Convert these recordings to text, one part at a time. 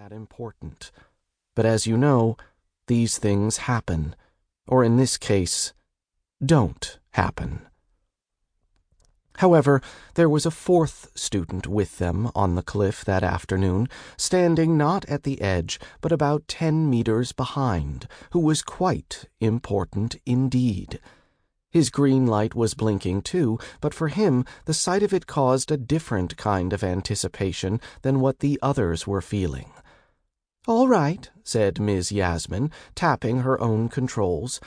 that important. But as you know, these things happen, or in this case, don't happen. However, there was a fourth student with them on the cliff that afternoon, standing not at the edge, but about 10 meters behind, who was quite important indeed. His green light was blinking too, but for him the sight of it caused a different kind of anticipation than what the others were feeling. "All right," said Ms. Yasmin, tapping her own controls.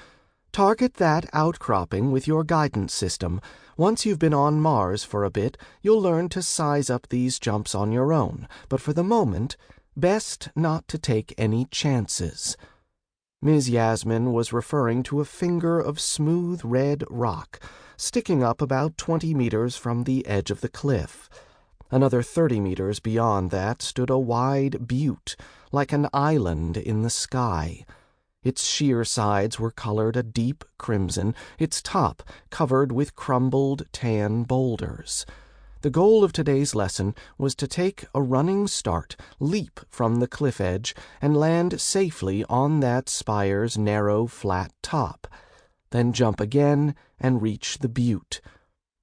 "Target that outcropping with your guidance system. Once you've been on Mars for a bit, you'll learn to size up these jumps on your own, but for the moment, best not to take any chances." Ms. Yasmin was referring to a finger of smooth red rock, sticking up about 20 meters from the edge of the cliff. Another 30 meters beyond that stood a wide butte, like an island in the sky. Its sheer sides were colored a deep crimson, its top covered with crumbled tan boulders. The goal of today's lesson was to take a running start, leap from the cliff edge, and land safely on that spire's narrow, flat top, then jump again and reach the butte.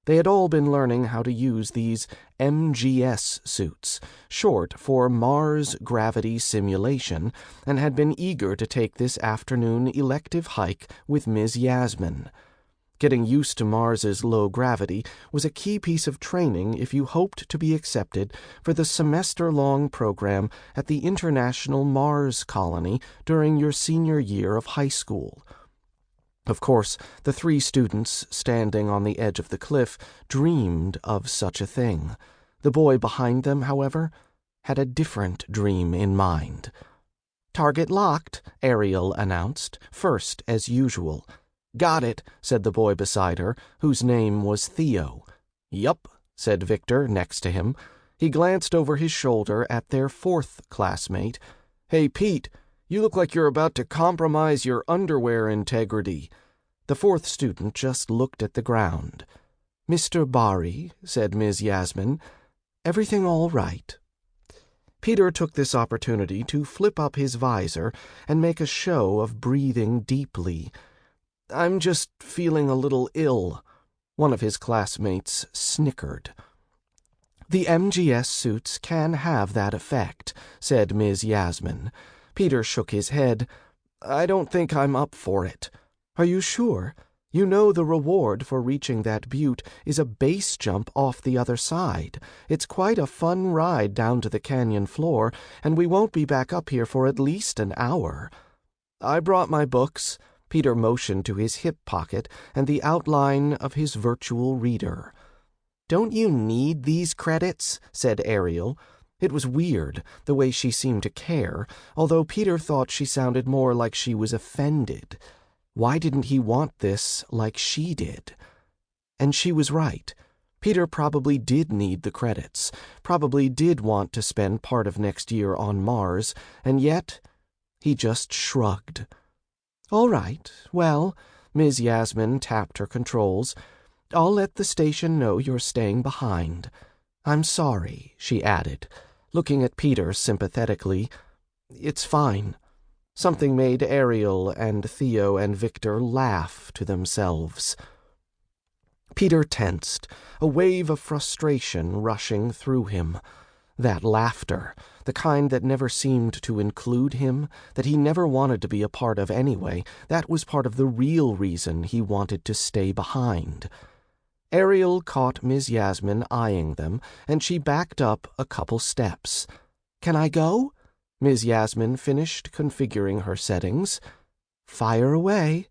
They had all been learning how to use these MGS suits, short for Mars Gravity Simulation, and had been eager to take this afternoon elective hike with Ms. Yasmin. Getting used to Mars's low gravity was a key piece of training if you hoped to be accepted for the semester-long program at the International Mars Colony during your senior year of high school. Of course, the 3 students standing on the edge of the cliff dreamed of such a thing. The boy behind them, however, had a different dream in mind. "Target locked," Ariel announced, first as usual. "Got it," said the boy beside her, whose name was Theo. "Yup," said Victor next to him. He glanced over his shoulder at their 4th classmate. "Hey, Pete, you look like you're about to compromise your underwear integrity." The 4th student just looked at the ground. "Mr. Bari," said Ms. Yasmin, "everything all right?" Peter took this opportunity to flip up his visor and make a show of breathing deeply. "I'm just feeling a little ill." One of his classmates snickered. "The MGS suits can have that effect," said Ms. Yasmin. Peter shook his head. "I don't think I'm up for it." "Are you sure? You know the reward for reaching that butte is a base jump off the other side. It's quite a fun ride down to the canyon floor, and we won't be back up here for at least an hour." "I brought my books." Peter motioned to his hip pocket and the outline of his virtual reader. "Don't you need these credits?" said Ariel. It was weird, the way she seemed to care, although Peter thought she sounded more like she was offended. Why didn't he want this like she did? And she was right. Peter probably did need the credits, probably did want to spend part of next year on Mars, and yet he just shrugged. "All right, well," Ms. Yasmin tapped her controls, "I'll let the station know you're staying behind. I'm sorry," she added, looking at Peter sympathetically. "It's fine." Something made Ariel and Theo and Victor laugh to themselves. Peter tensed, a wave of frustration rushing through him. That laughter, the kind that never seemed to include him, that he never wanted to be a part of anyway, that was part of the real reason he wanted to stay behind. Ariel caught Ms. Yasmin eyeing them, and she backed up a couple steps. "Can I go?" Ms. Yasmin finished configuring her settings. "Fire away."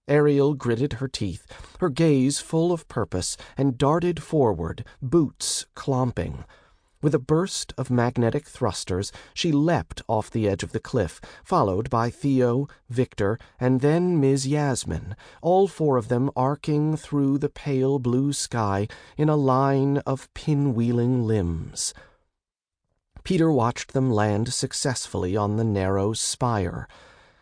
Ariel gritted her teeth, her gaze full of purpose, and darted forward, boots clomping. With a burst of magnetic thrusters, she leapt off the edge of the cliff, followed by Theo, Victor, and then Ms. Yasmin, all 4 of them arcing through the pale blue sky in a line of pinwheeling limbs. Peter watched them land successfully on the narrow spire.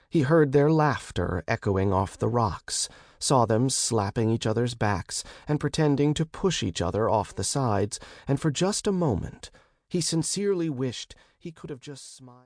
He heard their laughter echoing off the rocks, saw them slapping each other's backs and pretending to push each other off the sides, and for just a moment he sincerely wished he could have just smiled.